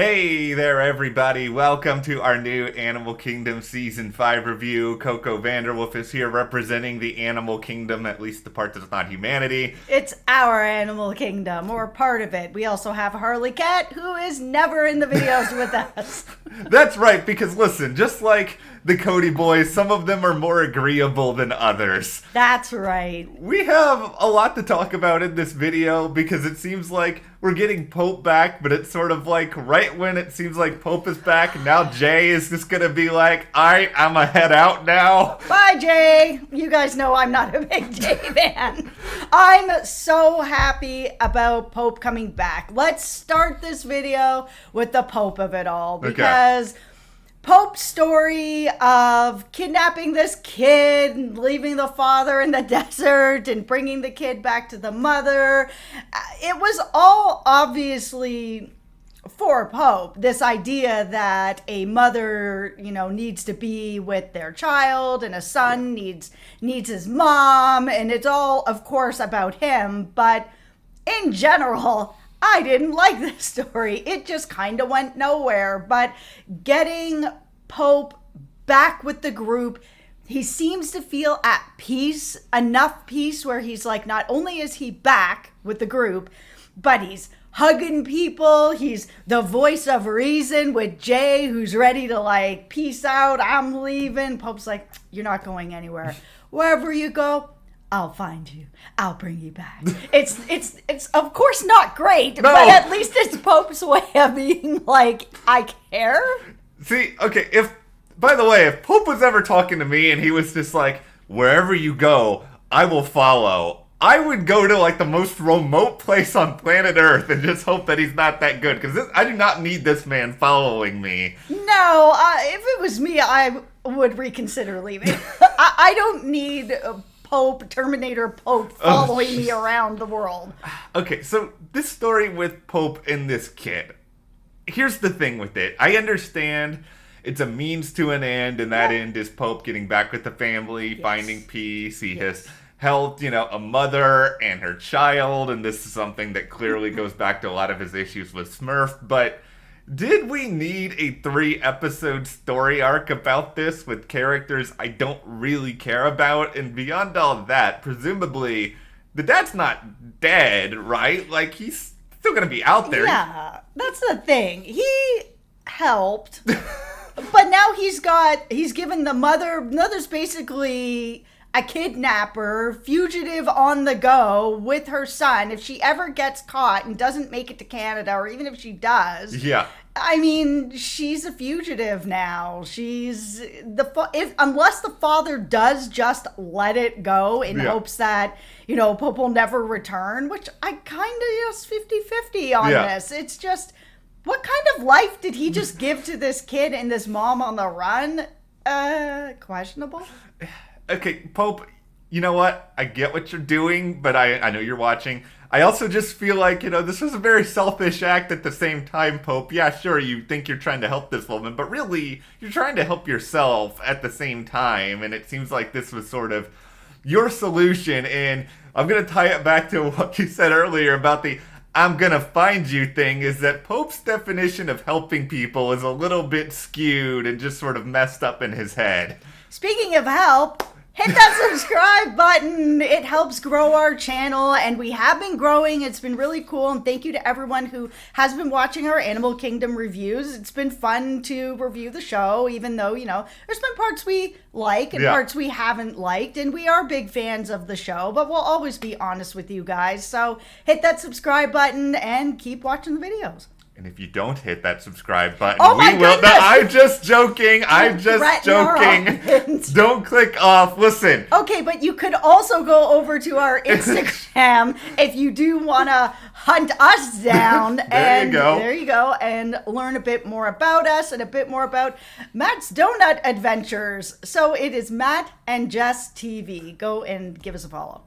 Hey there, everybody. Welcome to our new Animal Kingdom Season 5 review. Coco Vanderwolf is here representing the Animal Kingdom, at least the part that's not humanity. It's our Animal Kingdom, or part of it. We also have Harley Cat, who is never in the videos with us. That's right, because listen, just like the Cody boys, some of them are more agreeable than others. That's right. We have a lot to talk about in this video because it seems like we're getting Pope back, but it's sort of like right when it seems like Pope is back, now Jay is just gonna be like, alright, I'm a head out now. Bye, Jay. You guys know I'm not a big Jay fan. I'm so happy about Pope coming back. Let's start this video with the Pope of it all, because Pope's story of kidnapping this kid, leaving the father in the desert, and bringing the kid back to the mother. It was all obviously for Pope, this idea that a mother, needs to be with their child, and a son needs his mom, and it's all, of course, about him. But in general, I didn't like this story. It just kind of went nowhere. But getting Pope back with the group, he seems to feel at peace, enough peace where he's like, not only is he back with the group, but he's hugging people. He's the voice of reason with Jay, who's ready to like, peace out, I'm leaving. Pope's like, you're not going anywhere. Wherever you go, I'll find you. I'll bring you back. It's of course not great, No. but at least it's Pope's way of being like, I care. See, okay, if Pope was ever talking to me and he was just like, wherever you go, I will follow, I would go to like the most remote place on planet Earth and just hope that he's not that good, because I do not need this man following me. No, if it was me, I would reconsider leaving. I don't need Pope, Terminator Pope, following me around the world. Okay, so this story with Pope and this kid. Here's the thing with it. I understand it's a means to an end, and that end is Pope getting back with the family, finding peace. He has helped, a mother and her child, and this is something that clearly goes back to a lot of his issues with Smurf. But did we need a 3-episode story arc about this with characters I don't really care about? And beyond all that, presumably, the dad's not dead, right? Like, he's still gonna be out there. Yeah, that's the thing. He helped, but now he's given mother's basically a kidnapper, fugitive on the go with her son. If she ever gets caught and doesn't make it to Canada, or even if she does, I mean, she's a fugitive now. She's unless the father does just let it go in hopes that, Pope will never return, which I kind of just 50-50 on this. It's just, what kind of life did he just give to this kid and this mom on the run? Questionable. Okay, Pope, you know what? I get what you're doing, but I know you're watching. I also just feel like, this was a very selfish act at the same time, Pope. Yeah, sure, you think you're trying to help this woman, but really, you're trying to help yourself at the same time, and it seems like this was sort of your solution. And I'm going to tie it back to what you said earlier about the I'm going to find you thing, is that Pope's definition of helping people is a little bit skewed and just sort of messed up in his head. Speaking of help, hit that subscribe button. It helps grow our channel, and we have been growing. It's been really cool, and thank you to everyone who has been watching our Animal Kingdom reviews. It's been fun to review the show, even though, there's been parts we like and parts we haven't liked, and we are big fans of the show, but we'll always be honest with you guys. So hit that subscribe button and keep watching the videos. And if you don't hit that subscribe button, we will. No, I'm just joking. I'm just joking. Don't click off. Listen. Okay, but you could also go over to our Instagram if you do want to hunt us down. There you go. And learn a bit more about us and a bit more about Matt's Donut Adventures. So it is Matt and Jess TV. Go and give us a follow.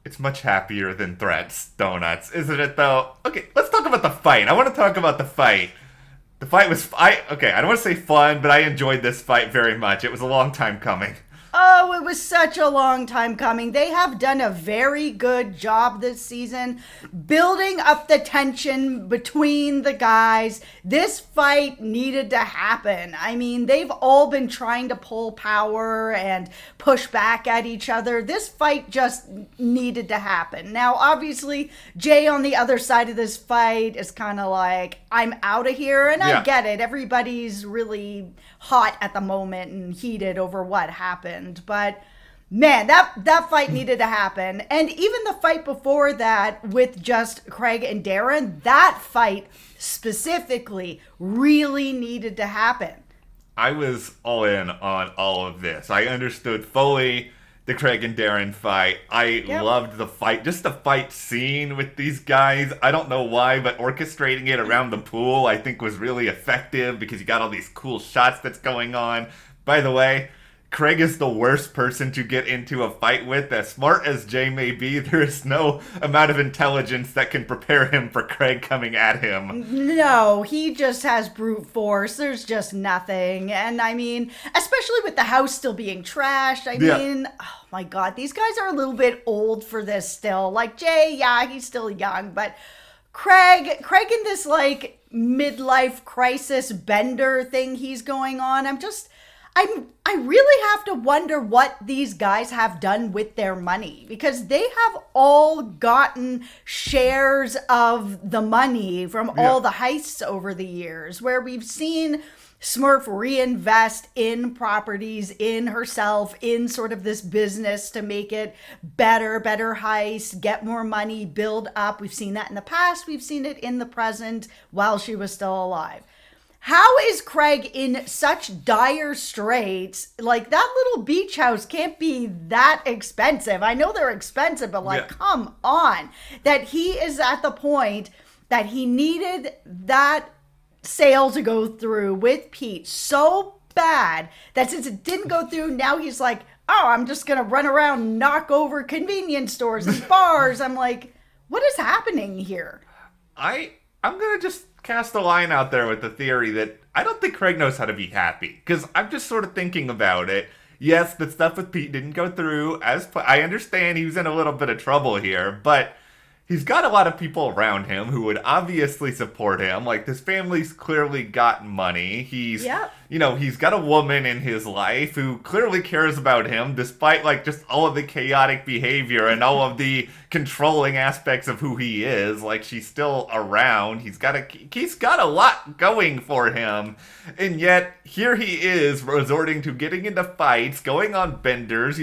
It's much happier than Threats Donuts, isn't it, though? Okay, let's talk about the fight. I want to talk about the fight. The fight was... I don't want to say fun, but I enjoyed this fight very much. It was a long time coming. Oh, it was such a long time coming. They have done a very good job this season building up the tension between the guys. This fight needed to happen. I mean, they've all been trying to pull power and push back at each other. This fight just needed to happen. Now, obviously, Jay on the other side of this fight is kind of like, I'm out of here. And I get it. Everybody's really hot at the moment and heated over what happened. But man, that fight needed to happen. And even the fight before that with just Craig and Darren, that fight specifically really needed to happen. I was all in on all of this. I understood fully the Craig and Darren fight. I loved the fight. Just the fight scene with these guys. I don't know why, but orchestrating it around the pool I think was really effective because you got all these cool shots that's going on. By the way, Craig is the worst person to get into a fight with. As smart as Jay may be, there is no amount of intelligence that can prepare him for Craig coming at him. No, he just has brute force. There's just nothing. And I mean, especially with the house still being trashed. I mean, oh my God, these guys are a little bit old for this still. Like Jay, yeah, he's still young, but Craig in this like midlife crisis bender thing he's going on, I really have to wonder what these guys have done with their money, because they have all gotten shares of the money from all the heists over the years, where we've seen Smurf reinvest in properties, in herself, in sort of this business to make it better heists, get more money, build up. We've seen that in the past. We've seen it in the present while she was still alive. How is Craig in such dire straits? Like, that little beach house can't be that expensive. I know they're expensive, but like, come on. That he is at the point that he needed that sale to go through with Pete so bad that since it didn't go through, now he's like, oh, I'm just going to run around, knock over convenience stores and bars. I'm like, what is happening here? I'm going to just cast a line out there with the theory that I don't think Craig knows how to be happy, because I'm just sort of thinking about it. Yes, the stuff with Pete didn't go through I understand he was in a little bit of trouble here, but he's got a lot of people around him who would obviously support him. Like, this family's clearly got money. He's got a woman in his life who clearly cares about him, despite, like, just all of the chaotic behavior and all of the controlling aspects of who he is. Like, she's still around. He's got a lot going for him. And yet, here he is resorting to getting into fights, going on benders,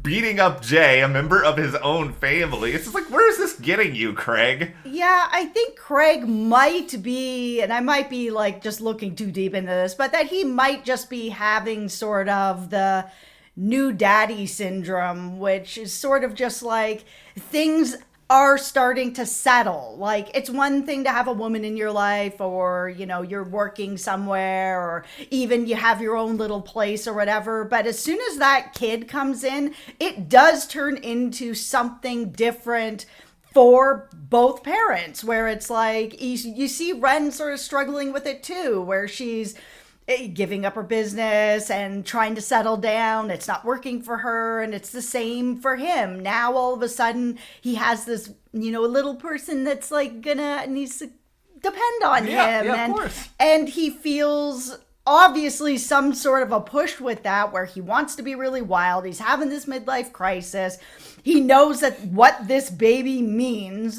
beating up Jay, a member of his own family. It's just like, where is this getting you, Craig? Yeah, I think Craig might be, and I might be like just looking too deep into this, but that he might just be having sort of the new daddy syndrome, which is sort of just like things are starting to settle. Like, it's one thing to have a woman in your life, or, you're working somewhere, or even you have your own little place or whatever. But as soon as that kid comes in, it does turn into something different for both parents, where it's like, you see Ren sort of struggling with it too, where she's giving up her business and trying to settle down. It's not working for her, and it's the same for him. Now all of a sudden he has this, a little person that's like needs to depend on him. Yeah, of course. And he feels obviously some sort of a push with that, where he wants to be really wild. He's having this midlife crisis. He knows that what this baby means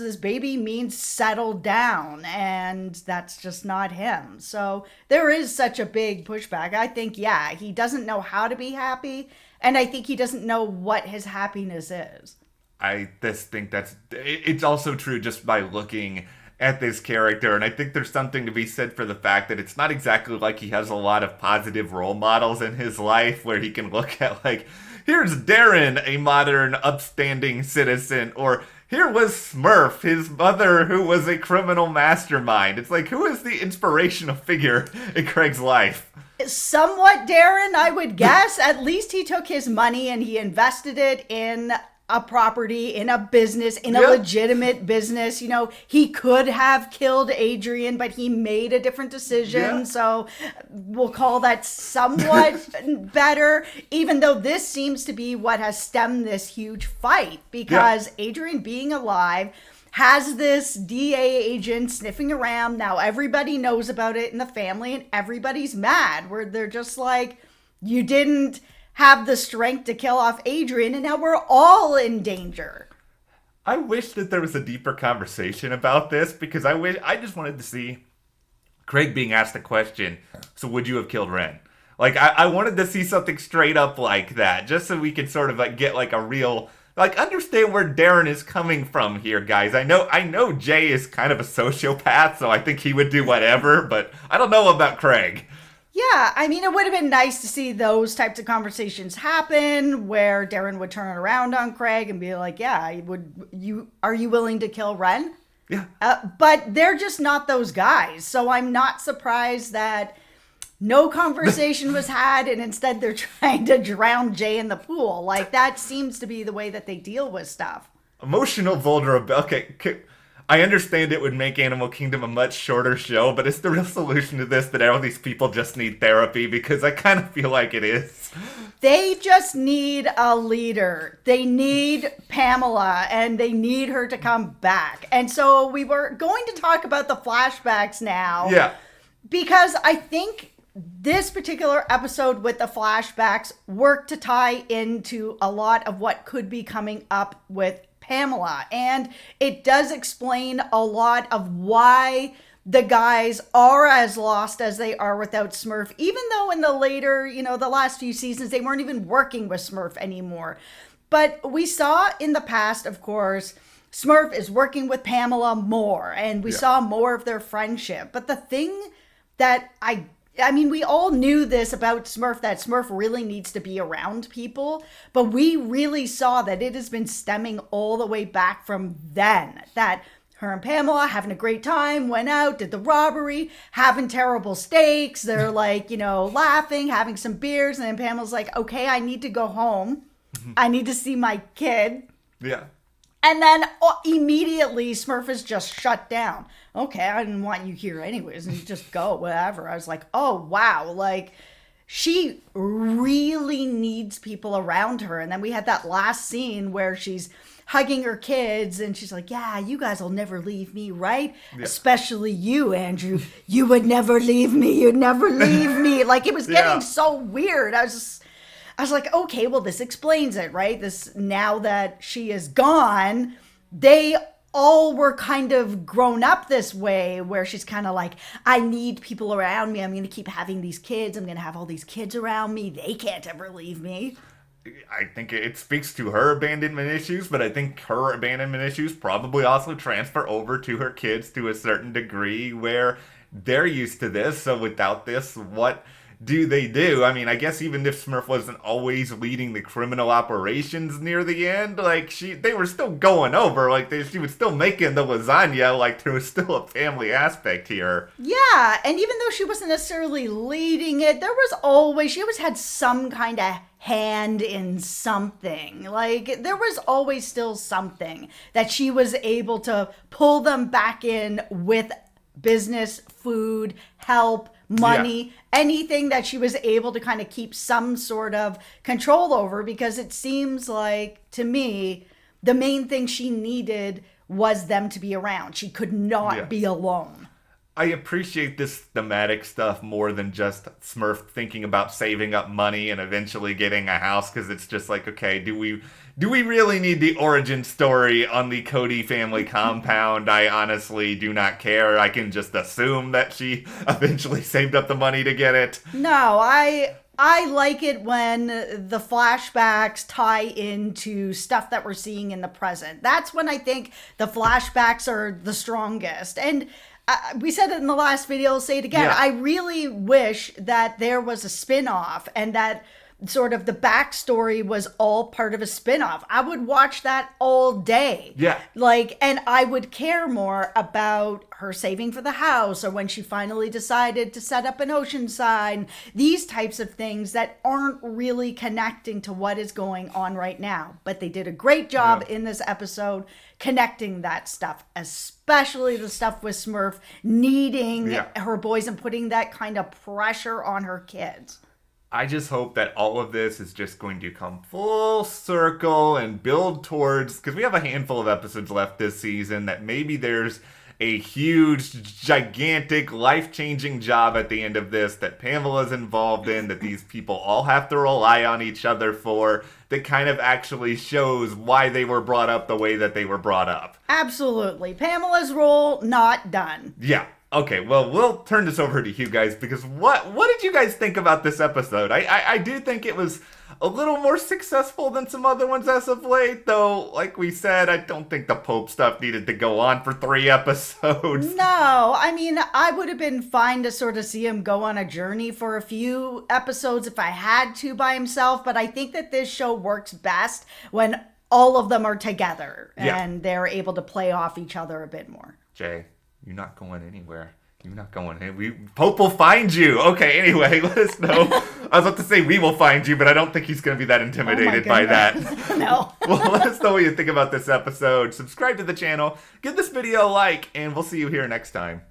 settle down, and that's just not him. So there is such a big pushback. I think, he doesn't know how to be happy, and I think he doesn't know what his happiness is. I just think it's also true just by looking at this character, and I think there's something to be said for the fact that it's not exactly like he has a lot of positive role models in his life where he can look at, like, here's Darren, a modern, upstanding citizen, or here was Smurf, his mother, who was a criminal mastermind. It's like, who is the inspirational figure in Craig's life? Somewhat Darren, I would guess. At least he took his money and he invested it in a property, in a business, in a legitimate business. You know, he could have killed Adrian, but he made a different decision. So we'll call that somewhat better, even though this seems to be what has stemmed this huge fight, because Adrian being alive has this DA agent sniffing around. Now everybody knows about it in the family and everybody's mad, where they're just like, you didn't have the strength to kill off Adrian and now we're all in danger. I wish that there was a deeper conversation about this, because I just wanted to see Craig being asked the question, so would you have killed Ren? Like, I wanted to see something straight up like that, just so we could sort of like get like a real, like, understand where Darren is coming from here, guys. I know Jay is kind of a sociopath, so I think he would do whatever, but I don't know about Craig. Yeah, I mean, it would have been nice to see those types of conversations happen where Darren would turn around on Craig and be like, yeah, are you willing to kill Ren? Yeah. But they're just not those guys. So I'm not surprised that no conversation was had, and instead they're trying to drown Jay in the pool. Like, that seems to be the way that they deal with stuff. Emotional vulnerability. Okay, I understand it would make Animal Kingdom a much shorter show, but is the real solution to this that all these people just need therapy? Because I kind of feel like it is. They just need a leader. They need Pamela, and they need her to come back. And so we were going to talk about the flashbacks now. Yeah. Because I think this particular episode with the flashbacks worked to tie into a lot of what could be coming up with Pamela. And it does explain a lot of why the guys are as lost as they are without Smurf, even though in the later, the last few seasons, they weren't even working with Smurf anymore. But we saw in the past, of course, Smurf is working with Pamela more, and we saw more of their friendship. But the thing that I mean, we all knew this about Smurf, that Smurf really needs to be around people, but we really saw that it has been stemming all the way back from then, that her and Pamela having a great time, went out, did the robbery, having terrible steaks, they're like, laughing, having some beers, and then Pamela's like, okay, I need to go home, I need to see my kid. Yeah. And then immediately Smurf is just shut down. Okay, I didn't want you here anyways, and just go, whatever. I was like, oh, wow. Like, she really needs people around her. And then we had that last scene where she's hugging her kids, and she's like, yeah, you guys will never leave me, right? Yeah. Especially you, Andrew. You would never leave me. You'd never leave me. Like, it was getting so weird. I was like, okay, well, this explains it, right? This, now that she is gone, they all were kind of grown up this way, where she's kind of like, I need people around me. I'm going to keep having these kids. I'm going to have all these kids around me. They can't ever leave me. I think it speaks to her abandonment issues, but I think her abandonment issues probably also transfer over to her kids to a certain degree, where they're used to this. So without this, what do they do? I mean, I guess even if Smurf wasn't always leading the criminal operations near the end, like, they were still going over, like, she was still making the lasagna, like, there was still a family aspect here. Yeah, and even though she wasn't necessarily leading it, she always had some kind of hand in something. Like, there was always still something that she was able to pull them back in with: business, food, help, money, anything that she was able to kind of keep some sort of control over, because it seems like, to me, the main thing she needed was them to be around. She could not be alone. I appreciate this thematic stuff more than just Smurf thinking about saving up money and eventually getting a house, because it's just like, okay, do we really need the origin story on the Cody family compound? I honestly do not care. I can just assume that she eventually saved up the money to get it. No, I like it when the flashbacks tie into stuff that we're seeing in the present. That's when I think the flashbacks are the strongest. And we said it in the last video, I'll say it again. I really wish that there was a spin-off, and that sort of the backstory was all part of a spinoff. I would watch that all day. Yeah. Like, and I would care more about her saving for the house, or when she finally decided to set up an Oceanside, these types of things that aren't really connecting to what is going on right now. But they did a great job in this episode connecting that stuff, especially the stuff with Smurf needing her boys and putting that kind of pressure on her kids. I just hope that all of this is just going to come full circle and build towards, because we have a handful of episodes left this season, that maybe there's a huge, gigantic, life-changing job at the end of this that Pamela's involved in, that these people all have to rely on each other for, that kind of actually shows why they were brought up the way that they were brought up. Absolutely. Pamela's role, not done. Yeah. Okay, well, we'll turn this over to you guys, because what did you guys think about this episode? I do think it was a little more successful than some other ones as of late, though, like we said, I don't think the Pope stuff needed to go on for 3 episodes. No, I mean, I would have been fine to sort of see him go on a journey for a few episodes if I had to by himself, but I think that this show works best when all of them are together and they're able to play off each other a bit more. Jay, you're not going anywhere. You're not going in. Pope will find you. Okay, anyway, let us know. I was about to say we will find you, but I don't think he's going to be that intimidated by that. No. Well, let us know what you think about this episode. Subscribe to the channel, give this video a like, and we'll see you here next time.